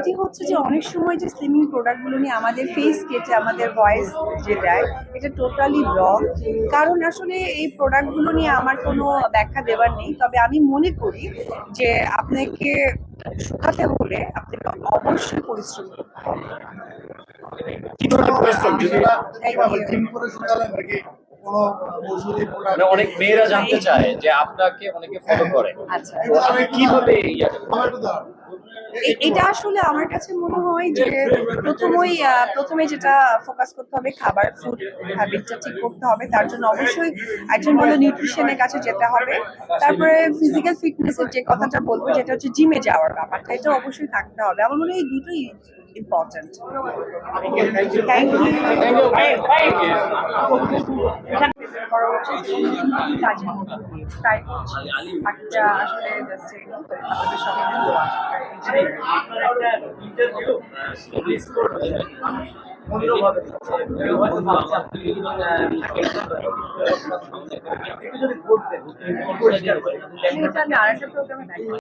এটি হচ্ছে যে অনেক সময় যে স্লিমিং প্রোডাক্টগুলো নিয়ে আমাদের ফেস কেটে আমাদের ভয়েস যে দেয়, এটা টোটালি রং। কারণ আসলে এই প্রোডাক্টগুলো নিয়ে আমার কোনো ব্যাখ্যা দেওয়ার নেই, তবে আমি মনে করি যে আপনাকে শুকাতে হলে আপনাকে অবশ্যই পরিশ্রম করতে হবে। কি ধরনের পরিশ্রম যদি মানে অনেক মেয়েরা জানতে চায় যে আপনাকে অনেকে ফলো করে, আচ্ছা, তো আপনি কিভাবে এটা আসলে আমার কাছে মনে হয় যে প্রথমে যেটা ফোকাস করতে হবে, খাবার ফুড হ্যাবিটটা ঠিক করতে হবে। তার জন্য অবশ্যই একজন ভালো নিউট্রিশনের কাছে যেতে হবে। তারপরে ফিজিক্যাল ফিটনেসের যে কথাটা বলবো, যেটা হচ্ছে জিমে যাওয়ার ব্যাপারটা, এটা অবশ্যই থাকতে হবে। আমার মনে হয় এই দুটোই ইম্পর্টেন্ট। Thank you. আমি আরেকটা প্রোগ্রামে